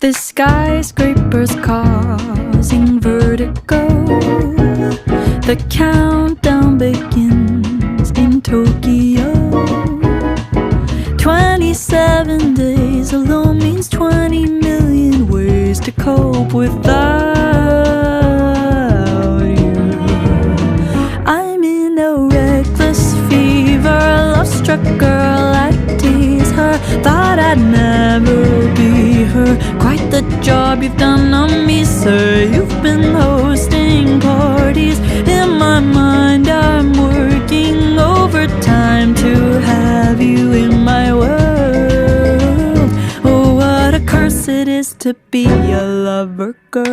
The skyscrapers causing vertigo. The countdown begins in Tokyo. 27 days alone means 20 million ways to cope without you. I'm in a reckless fever, love-struck girl, I tease her. Thought I'd never be her. Quite the job you've done on me, sir. You've been hosting parties. In my mind I'm working overtime to have you in my world. Oh, what a curse it is to be a lover girl.